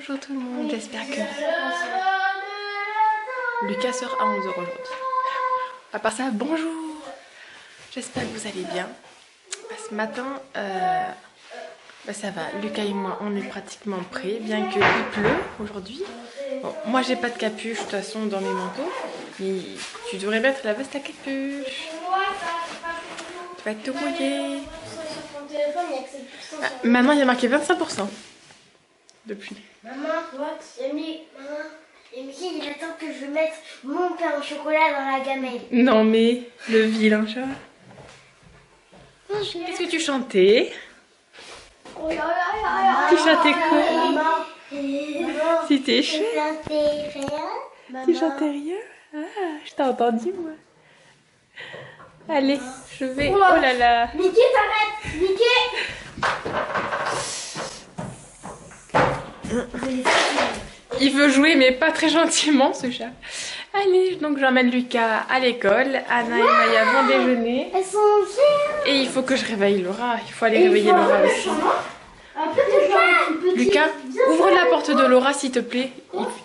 Bonjour tout le monde, j'espère que Lucas sort à 11h aujourd'hui. À part ça, bonjour. J'espère que vous allez bien. Ce matin, ça va. Lucas et moi, on est pratiquement prêts, bien qu'il pleut aujourd'hui. Bon, moi, j'ai pas de capuche de toute façon dans mes manteaux, mais tu devrais mettre la veste à capuche. Tu vas te mouiller. Maintenant, il y a marqué 25% depuis. Maman, Mickey, il attend que je mette mon pain au chocolat dans la gamelle. Non mais, le vilain chat. Qu'est-ce que tu chantais? Tu chantais quoi? Si t'es chou. Tu chantais rien? Ah, je t'ai entendu moi. Allez, je vais. Oh là là. Mickey, t'arrêtes! Mickey! Il veut jouer mais pas très gentiment ce chat. Allez, donc j'emmène Lucas à l'école. Anna et Maya vont déjeuner. Elles sont fières. Et il faut que je réveille Laura. Il faut aller réveiller Laura aussi. Lucas, ouvre la porte de Laura s'il te plaît.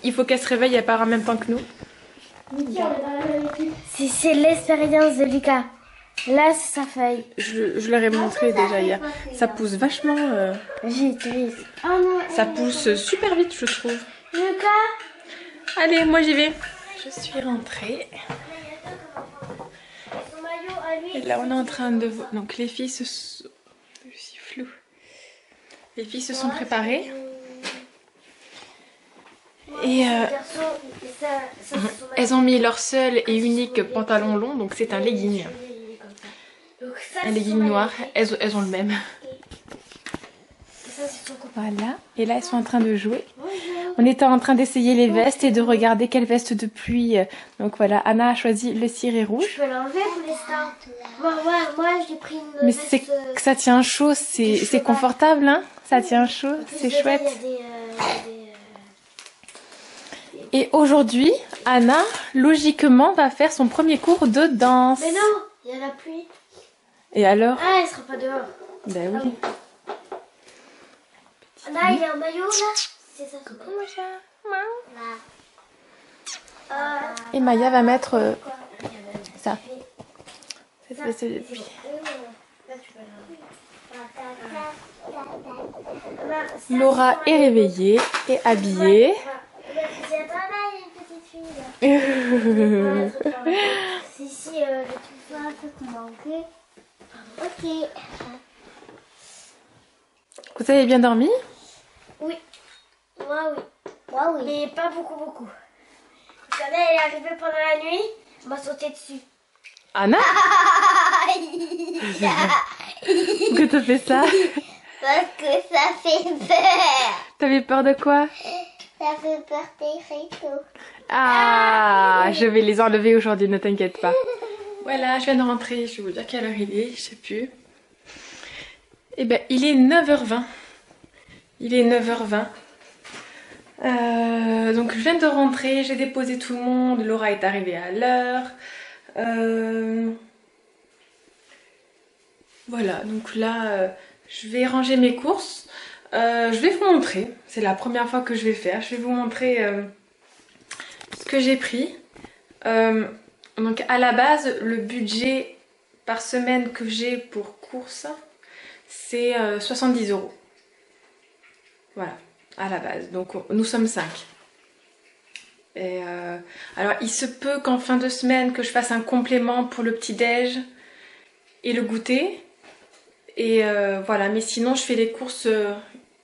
Il faut qu'elle se réveille, elle part en même temps que nous. C'est l'expérience de Lucas. Là, c'est sa feuille. Je leur ai montré déjà hier. Ça pousse vachement. Vite. Ça pousse super vite, je trouve. Lucas. Allez, moi j'y vais. Je suis rentrée. Et là, on est en train de... Donc les filles se sont... Je suis floue. Les filles se sont préparées. Et elles ont mis leur seul et unique pantalon long, donc c'est un legging. Un legging noir, elles ont le même. Voilà, et là elles sont en train de jouer. On était en train d'essayer les vestes et de regarder quelle veste de pluie. Donc voilà, Anna a choisi le ciré rouge. Je peux l'enlever pour l'instant. Moi j'ai pris une mais veste, c'est que ça tient chaud, c'est confortable, hein. Ça tient chaud, c'est chouette. Et aujourd'hui, Anna, logiquement, va faire son premier cours de danse. Mais non, il y a la pluie. Et alors? Ah, elle sera pas dehors. Ben oui. Anna, il est en maillot là. C'est ça. Coucou mon chat. Là. Et Maya va mettre ça. Cette veste de pluie. Laura est réveillée et habillée. Si, le truc un peu qu'on manquait. Ok. Vous avez bien dormi? Oui. Moi, oui. Mais pas beaucoup. Parce qu'Anna, elle est arrivée pendant la nuit, elle m'a sauté dessus. Anna? Pourquoi t'as fait ça? Parce que ça fait peur. T'avais peur de quoi? Ça fait peur des rideaux. Ah, je vais les enlever aujourd'hui, ne t'inquiète pas. Voilà, je viens de rentrer, je vais vous dire quelle heure il est, je sais plus. Eh ben, il est 9h20. Il est 9h20. Donc je viens de rentrer, j'ai déposé tout le monde, Laura est arrivée à l'heure. Voilà, donc là, je vais ranger mes courses. Je vais vous montrer, c'est la première fois que je vais le faire. Je vais vous montrer ce que j'ai pris. Donc à la base, le budget par semaine que j'ai pour courses, c'est 70 €. Voilà, à la base. Donc nous sommes 5. Et alors il se peut qu'en fin de semaine que je fasse un complément pour le petit-déj et le goûter. Et voilà, mais sinon je fais les courses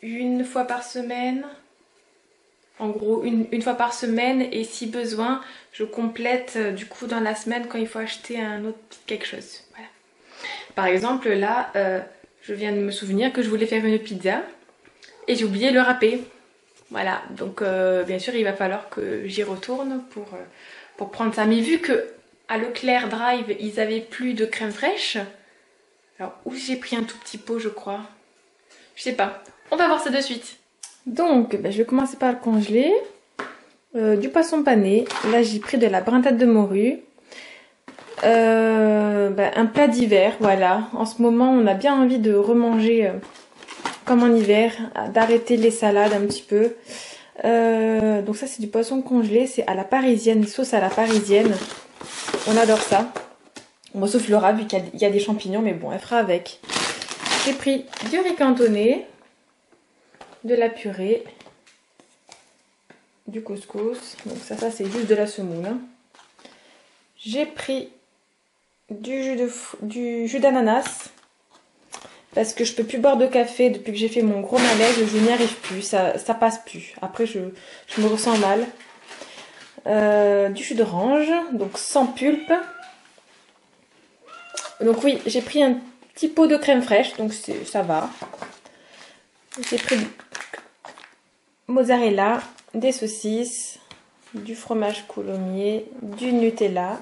une fois par semaine. En gros, une fois par semaine, et si besoin, je complète du coup dans la semaine quand il faut acheter un autre quelque chose. Voilà. Par exemple, là, je viens de me souvenir que je voulais faire une pizza et j'ai oublié le râpé. Voilà, donc bien sûr, il va falloir que j'y retourne pour prendre ça. Mais vu que à Leclerc Drive, ils avaient plus de crème fraîche, alors où j'ai pris un tout petit pot, je crois. Je sais pas. On va voir ça de suite. Donc, je vais commencer par le congeler. Du poisson pané. Là, j'ai pris de la brintade de morue. Un plat d'hiver, voilà. En ce moment, on a bien envie de remanger comme en hiver, d'arrêter les salades un petit peu. Donc ça c'est du poisson congelé, c'est à la parisienne, sauce à la parisienne. On adore ça. Bon, sauf Laura, vu qu'il y a des champignons, mais bon, elle fera avec. J'ai pris du riz cantonné, de la purée, du couscous. Donc ça c'est juste de la semoule. Hein. J'ai pris du jus d'ananas. Parce que je peux plus boire de café depuis que j'ai fait mon gros malaise, je n'y arrive plus, ça passe plus. Après je me ressens mal. Du jus d'orange, donc sans pulpe. Donc oui, j'ai pris un petit pot de crème fraîche, donc ça va. J'ai pris du mozzarella, des saucisses, du fromage coulommiers, du Nutella.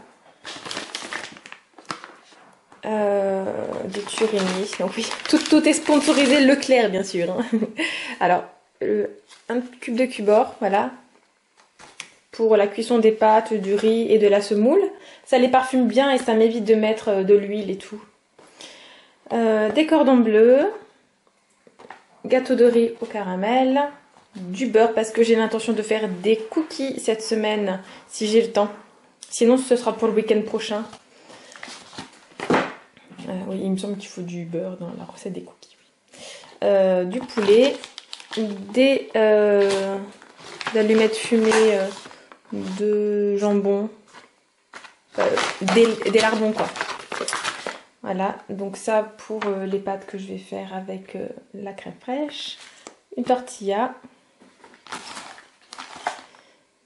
Du Turini, donc oui, tout est sponsorisé Leclerc bien sûr. Hein. Alors, un cube de Cubor, voilà, pour la cuisson des pâtes, du riz et de la semoule. Ça les parfume bien et ça m'évite de mettre de l'huile et tout. Des cordons bleus, gâteau de riz au caramel, du beurre parce que j'ai l'intention de faire des cookies cette semaine si j'ai le temps. Sinon, ce sera pour le week-end prochain. Oui, il me semble qu'il faut du beurre dans la recette des cookies. Oui. Du poulet, des allumettes fumées de jambon, des lardons quoi. Voilà, donc ça pour les pâtes que je vais faire avec la crème fraîche. Une tortilla,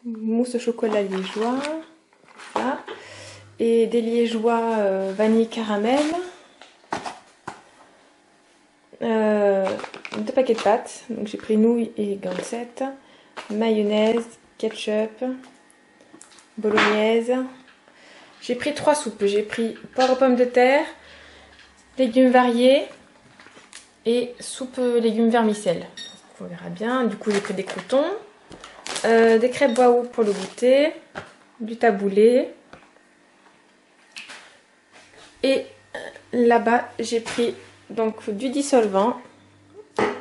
mousse au chocolat liégeois, voilà. Et des liégeois vanille caramel. 2 paquets de pâtes, donc j'ai pris nouilles et gansettes, mayonnaise, ketchup, bolognaise. J'ai pris 3 soupes, j'ai pris poire aux pommes de terre, légumes variés et soupe légumes vermicelles. On verra bien, du coup j'ai pris des croûtons, des crêpes waouh pour le goûter, du taboulé. Et là-bas j'ai pris donc du dissolvant.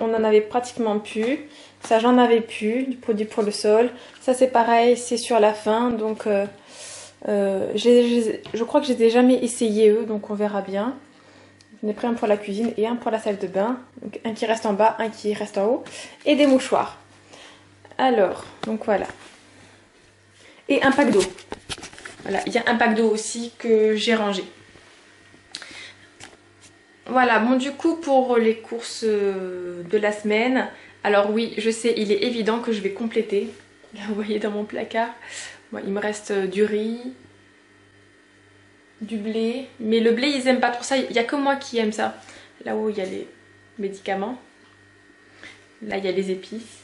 On en avait pratiquement plus. Ça j'en avais plus, du produit pour le sol. Ça c'est pareil, c'est sur la fin. Donc je crois que je les ai jamais essayés eux, donc on verra bien. J'en ai pris un pour la cuisine et un pour la salle de bain. Donc un qui reste en bas, un qui reste en haut. Et des mouchoirs. Alors, donc voilà. Et un pack d'eau. Voilà, il y a un pack d'eau aussi que j'ai rangé. Voilà, bon du coup pour les courses de la semaine, alors oui je sais il est évident que je vais compléter, là vous voyez dans mon placard, bon, il me reste du riz, du blé, mais le blé ils aiment pas trop ça, il n'y a que moi qui aime ça, là-haut il y a les médicaments, là il y a les épices,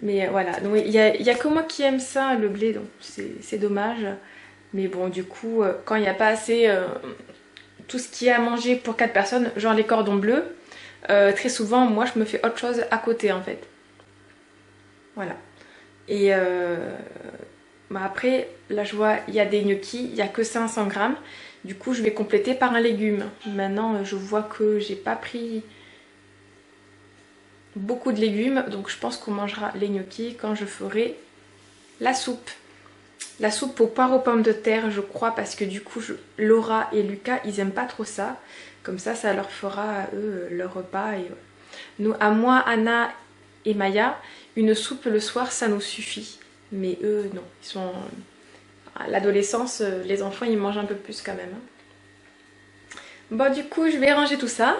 mais voilà, donc il y a que moi qui aime ça le blé, donc c'est dommage, mais bon du coup quand il n'y a pas assez... tout ce qui est à manger pour 4 personnes, genre les cordons bleus, très souvent moi je me fais autre chose à côté en fait. Voilà. Et bah après, là je vois il y a des gnocchis, il n'y a que 500 grammes. Du coup je vais compléter par un légume. Maintenant je vois que j'ai pas pris beaucoup de légumes, donc je pense qu'on mangera les gnocchis quand je ferai la soupe. La soupe aux poires aux pommes de terre je crois, parce que du coup Laura et Lucas ils aiment pas trop ça. Comme ça leur fera eux leur repas. Et nous, à moi, Anna et Maya, une soupe le soir ça nous suffit. Mais eux non, ils sont à l'adolescence, les enfants ils mangent un peu plus quand même. Bon du coup je vais ranger tout ça.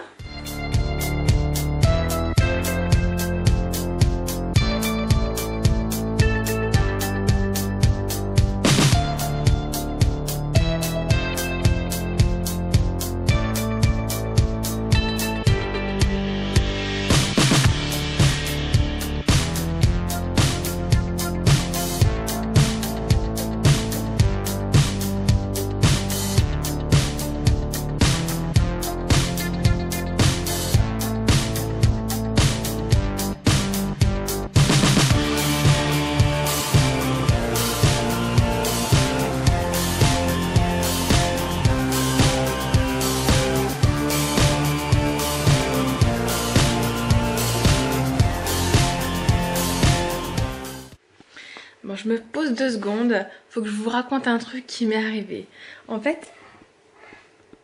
Bon, je me pose 2 secondes. Faut que je vous raconte un truc qui m'est arrivé. En fait,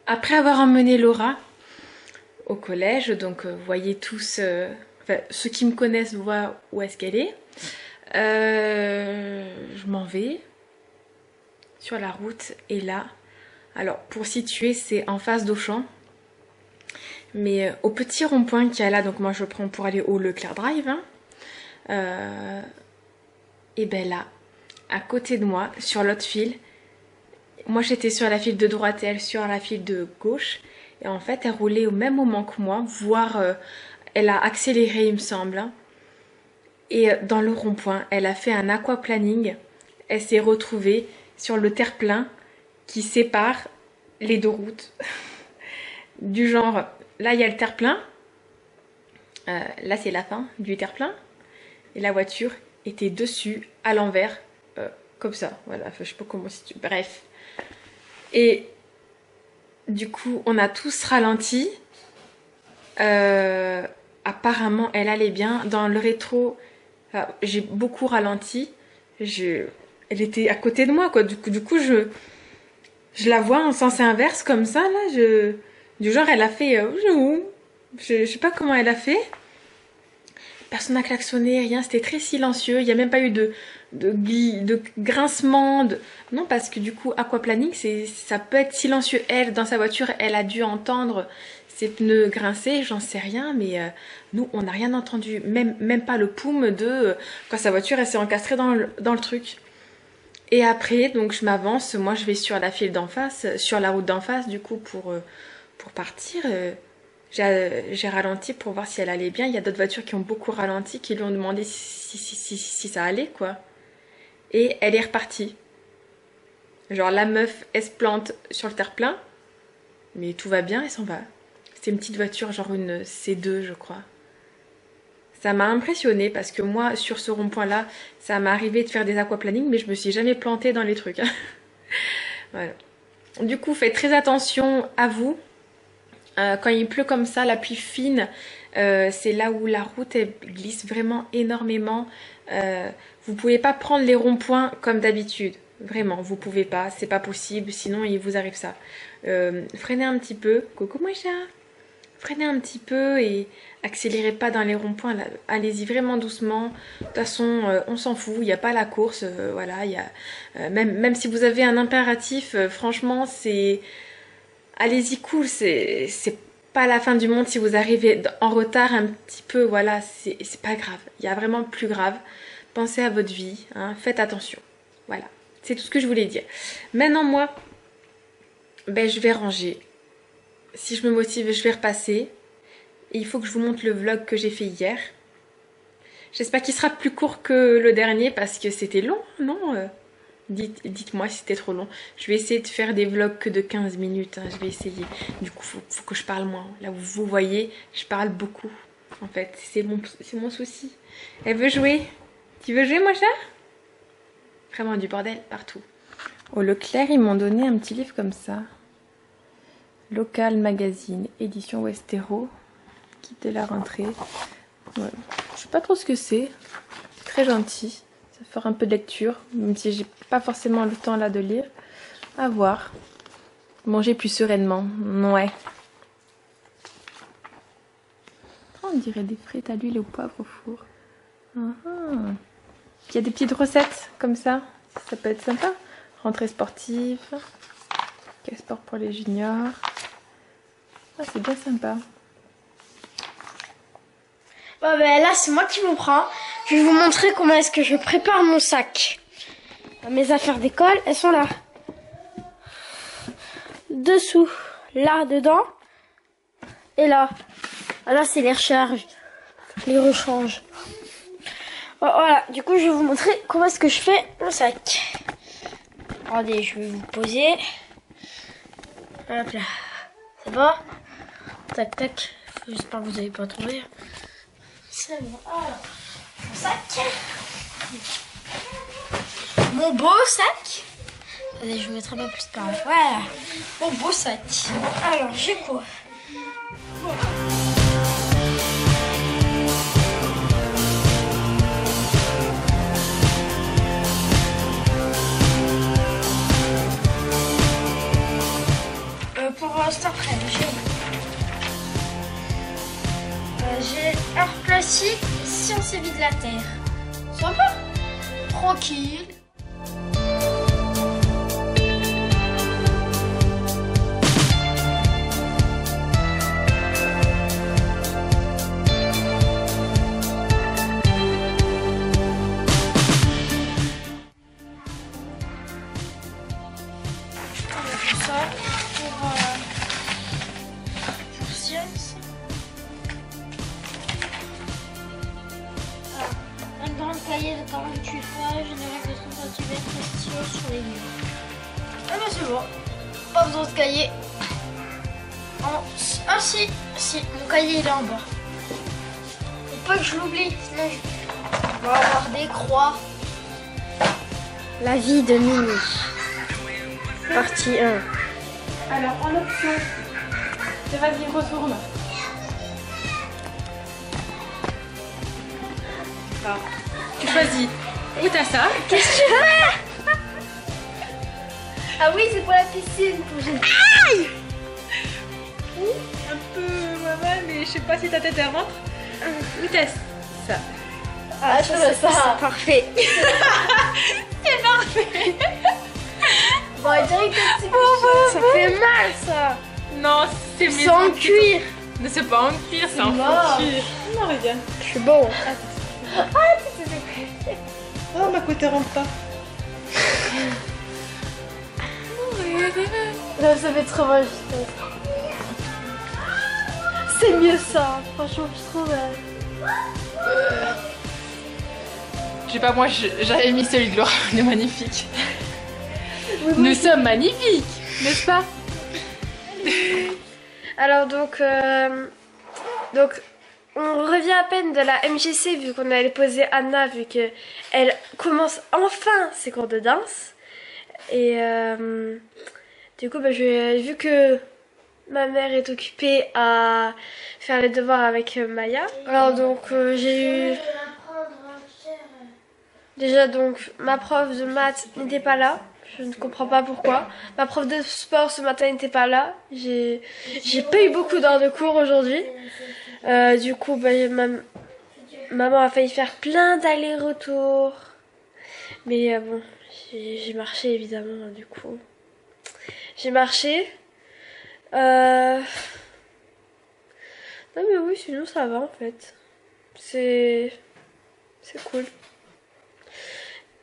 après avoir emmené Laura au collège, donc vous voyez tous, enfin, ceux qui me connaissent voient où est-ce qu'elle est. Je m'en vais sur la route et là, alors pour situer, c'est en face d'Auchan. Mais au petit rond-point qu'il y a là, donc moi je prends pour aller au Leclerc Drive, hein, et ben là, à côté de moi, sur l'autre file, moi j'étais sur la file de droite et elle sur la file de gauche, et en fait elle roulait au même moment que moi, voire elle a accéléré il me semble, hein. Et dans le rond-point, elle a fait un aquaplaning, elle s'est retrouvée sur le terre-plein qui sépare les 2 routes, du genre... Là, il y a le terre-plein. Là, c'est la fin du terre-plein. Et la voiture était dessus, à l'envers, comme ça. Voilà, enfin, je sais pas comment situer. Bref. Et du coup, on a tous ralenti. Apparemment, elle allait bien. Dans le rétro, j'ai beaucoup ralenti. Elle était à côté de moi, quoi. Du coup, je la vois en sens inverse, comme ça, là. Du genre, elle a fait... je sais pas comment elle a fait. Personne n'a klaxonné, rien. C'était très silencieux. Il n'y a même pas eu de grincement. Non, parce que du coup, aquaplaning, ça peut être silencieux. Elle, dans sa voiture, elle a dû entendre ses pneus grincer. J'en sais rien, mais nous, on n'a rien entendu. Même pas le poum de... quand sa voiture, elle s'est encastrée dans le truc. Et après, donc, je m'avance. Moi, je vais sur la file d'en face, sur la route d'en face, du coup, pour partir, j'ai ralenti pour voir si elle allait bien. Il y a d'autres voitures qui ont beaucoup ralenti, qui lui ont demandé si ça allait, quoi. Et elle est repartie. Genre la meuf, elle se plante sur le terre-plein, mais tout va bien, elle s'en va. C'était une petite voiture, genre une C2, je crois. Ça m'a impressionnée parce que moi, sur ce rond-point-là, ça m'est arrivé de faire des aquaplaning, mais je me suis jamais plantée dans les trucs. Voilà. Du coup, faites très attention à vous. Quand il pleut comme ça, la pluie fine, c'est là où la route elle glisse vraiment énormément. Vous pouvez pas prendre les ronds-points comme d'habitude. Vraiment, vous pouvez pas, c'est pas possible, sinon il vous arrive ça. Freinez un petit peu. Coucou moi chat. Freinez un petit peu et accélérez pas dans les ronds-points. Allez-y vraiment doucement. De toute façon, on s'en fout, il n'y a pas la course. Voilà, même si vous avez un impératif, franchement, c'est... Allez-y cool, c'est pas la fin du monde si vous arrivez en retard un petit peu, voilà, c'est pas grave. Il y a vraiment plus grave. Pensez à votre vie, hein, faites attention. Voilà, c'est tout ce que je voulais dire. Maintenant, moi, ben, je vais ranger. Si je me motive, je vais repasser. Et il faut que je vous montre le vlog que j'ai fait hier. J'espère qu'il sera plus court que le dernier parce que c'était long, non Dites-moi si c'était trop long. Je vais essayer de faire des vlogs que de 15 minutes. Hein. Je vais essayer. Du coup, faut que je parle moins. Là où vous voyez, je parle beaucoup. En fait, c'est mon souci. Elle veut jouer. Tu veux jouer, moi, chat? Vraiment du bordel partout. Au Leclerc, ils m'ont donné un petit livre comme ça. Local Magazine, édition Westero. Kit de la rentrée. Ouais. Je sais pas trop ce que c'est. Très gentil. Ça fera un peu de lecture, même si j'ai pas forcément le temps là de lire. À voir. Manger plus sereinement. Ouais. Oh, on dirait des frites à l'huile et au poivre au four. Il y a des petites recettes comme ça. Ça peut être sympa. Rentrée sportive. Quel sport pour les juniors. Ah, c'est bien sympa. Bon ben là c'est moi qui vous prends. Je vais vous montrer comment est-ce que je prépare mon sac. Mes affaires d'école, elles sont là. Dessous, là, dedans. Et là. Là c'est les recharges. Les rechanges. Voilà, du coup je vais vous montrer comment est-ce que je fais mon sac. Attendez, je vais vous poser. Hop là. C'est bon? Tac tac. J'espère que vous n'avez pas trouvé. C'est bon. Alors, mon sac. Mon beau sac. Attendez, je vous mettrai un peu plus par là. Voilà. Mon beau sac. Alors, j'ai quoi? la terre. Sympa. Tranquille. Ça pour science. Un grand cahier de 48 pages, une règle de 30 cm stylo sur les murs. Ah bah c'est bon, pas besoin de cahier. Ah si, mon cahier il est en bas. Faut pas que je l'oublie, sinon je vais avoir des croix. La vie de Mimi. Partie 1. Alors, en option, vas-y, retourne. Alors, tu choisis. Où t'as ça? Qu'est-ce que tu fais? Ah oui, c'est pour la piscine. Aïe! Un peu maman, mais je sais pas si ta tête elle rentre. Où t'as ça? Ah, ça, c'est parfait. C'est parfait. Bon, on dirait que ça fait mal, ça. Non, c'est C'est en cuir. Mais c'est pas en cuir, c'est en faux cuir. Non, regarde. Je suis bon. Oh, ma côté rentre pas. Non, ça fait trop mal. C'est mieux ça. Franchement, je trouve. Je sais pas, moi j'avais mis celui de Laura, il est magnifique. Nous sommes magnifiques, n'est-ce pas? Alors donc on revient à peine de la MJC vu qu'on allait poser Anna vu que elle commence enfin ses cours de danse et du coup vu que ma mère est occupée à faire les devoirs avec Maya. Alors donc j'ai eu déjà donc ma prof de maths n'était pas là. Je ne comprends pas pourquoi. Ma prof de sport ce matin n'était pas là. J'ai pas eu beaucoup d'heures de cours aujourd'hui. Du coup, maman a failli faire plein d'allers-retours. Mais bon, j'ai marché évidemment, du coup. J'ai marché. Non mais oui, sinon ça va en fait. C'est cool.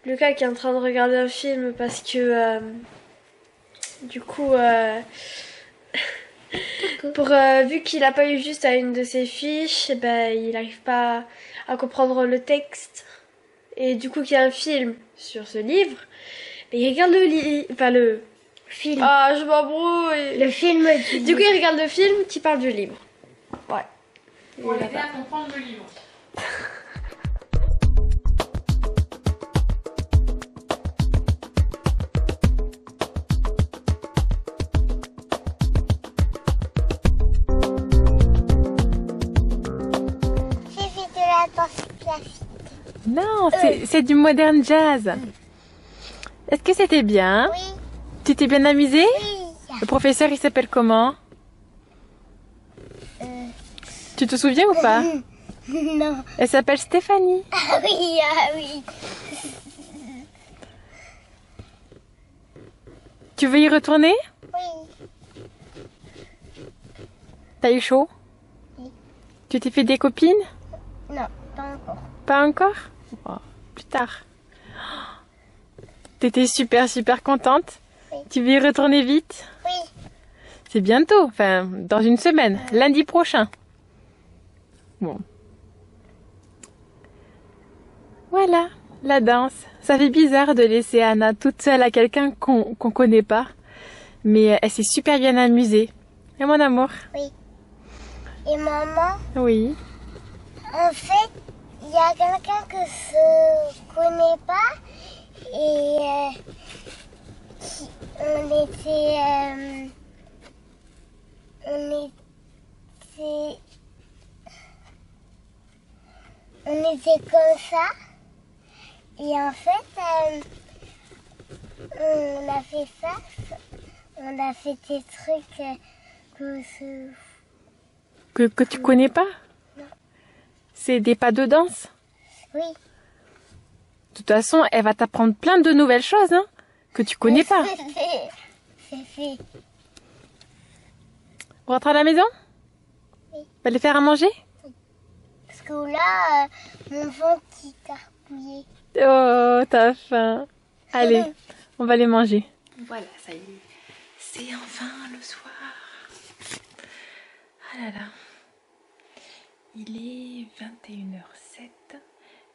Lucas qui est en train de regarder un film parce que du coup vu qu'il a pas eu juste à une de ses fiches, ben il n'arrive pas à comprendre le texte et du coup qu'il y a un film sur ce livre, mais il regarde le film. Ah, je m'embrouille. Le film. Du coup il regarde le film qui parle du livre. Ouais. On va aider à comprendre le livre. Non, c'est du modern jazz. Est-ce que c'était bien? Oui. Tu t'es bien amusé? Oui. Le professeur, il s'appelle comment? Tu te souviens ou pas? Non. Elle s'appelle Stéphanie. Ah oui. Tu veux y retourner? Oui. T'as eu chaud? Oui. Tu t'es fait des copines? Non, pas encore. Pas encore? Oh, plus tard. T'étais super contente? Oui. Tu veux y retourner vite? Oui. C'est bientôt, enfin dans une semaine, lundi prochain. Bon. Voilà, la danse. Ça fait bizarre de laisser Anna toute seule à quelqu'un qu'on connaît pas. Mais elle s'est super bien amusée. Et mon amour? Oui. Et maman, Oui. en fait, il y a quelqu'un que je connais pas et on était comme ça et en fait on a fait ça, on a fait des trucs Que tu connais pas? Non. C'est des pas de danse? Oui. De toute façon, elle va t'apprendre plein de nouvelles choses, hein, que tu connais pas. C'est fait. On rentre à la maison? Oui. On va les faire à manger? Parce que là, mon ventre qui carpouillé. Oh, t'as faim. Allez, on va les manger. Voilà, ça y est. C'est enfin le soir. Ah là là. Il est 21h07.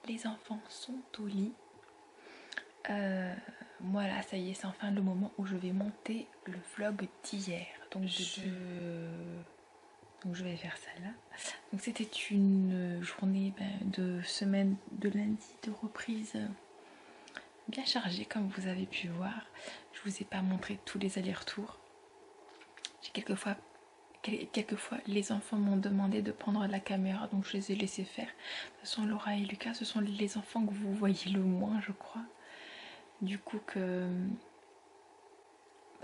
Les enfants sont au lit. Voilà, ça y est, c'est enfin le moment où je vais monter le vlog d'hier. Donc je vais faire ça là. Donc c'était une journée de semaine de lundi de reprise bien chargée comme vous avez pu voir. Je vous ai pas montré tous les allers-retours. J'ai quelquefois les enfants m'ont demandé de prendre la caméra, donc je les ai laissés faire. De toute façon, Laura et Lucas, ce sont les enfants que vous voyez le moins, je crois. Du coup que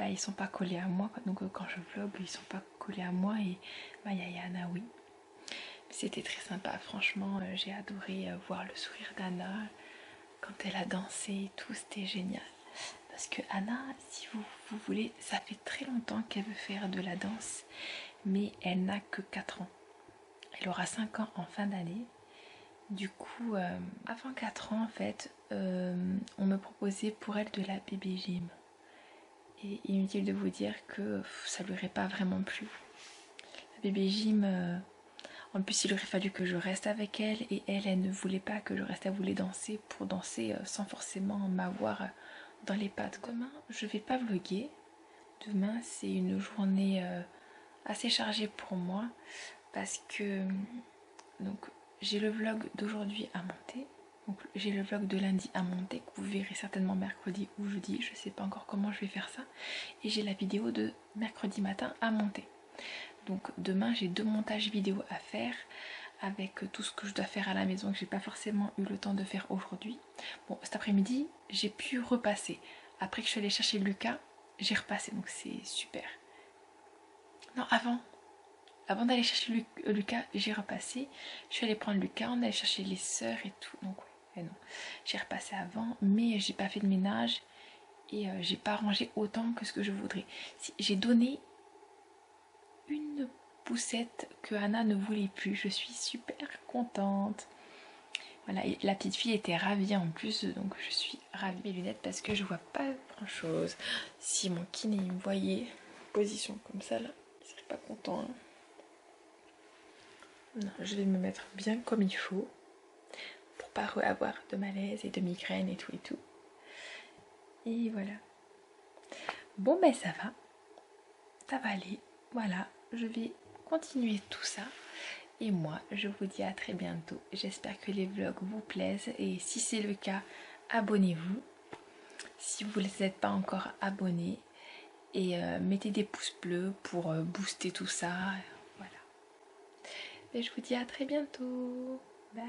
ils sont pas collés à moi, donc quand je vlog, ils sont pas collés à moi, et Yana, oui. C'était très sympa, franchement, j'ai adoré voir le sourire d'Anna quand elle a dansé et tout, c'était génial. Parce que Anna, si vous voulez, ça fait très longtemps qu'elle veut faire de la danse, mais elle n'a que 4 ans. Elle aura 5 ans en fin d'année. Du coup, avant 4 ans, en fait, on me proposait pour elle de la bébé gym. Et inutile de vous dire que ça lui aurait pas vraiment plu. La bébé gym, en plus il aurait fallu que je reste avec elle, et elle ne voulait pas que je reste, elle voulait danser pour danser sans forcément m'avoir dans les pattes. Demain, je vais pas vlogger. Demain, c'est une journée assez chargée pour moi parce que donc j'ai le vlog d'aujourd'hui à monter. Donc j'ai le vlog de lundi à monter que vous verrez certainement mercredi ou jeudi, je sais pas encore comment je vais faire ça, et j'ai la vidéo de mercredi matin à monter. Donc demain j'ai 2 montages vidéo à faire avec tout ce que je dois faire à la maison que j'ai pas forcément eu le temps de faire aujourd'hui. Bon, cet après-midi j'ai pu repasser, après que je suis allée chercher Lucas, j'ai repassé, donc c'est super. Non, avant d'aller chercher Lucas, j'ai repassé. Je suis allée prendre Lucas, on allait chercher les sœurs et tout. Donc ouais, non. J'ai repassé avant, mais j'ai pas fait de ménage et j'ai pas rangé autant que ce que je voudrais. J'ai donné une poussette que Anna ne voulait plus. Je suis super contente. Voilà, et la petite fille était ravie en plus, donc je suis ravie. Mes lunettes parce que je vois pas grand chose. Si mon kiné me voyait position comme ça là, il serait pas content. Hein. Non, je vais me mettre bien comme il faut pour pas avoir de malaise et de migraine et tout et tout. Et voilà. Bon ben ça va aller. Voilà, je vais continuer tout ça. Et moi, je vous dis à très bientôt. J'espère que les vlogs vous plaisent et si c'est le cas, abonnez-vous. Si vous n'êtes pas encore abonné, et mettez des pouces bleus pour booster tout ça. Voilà. Et je vous dis à très bientôt. Bye.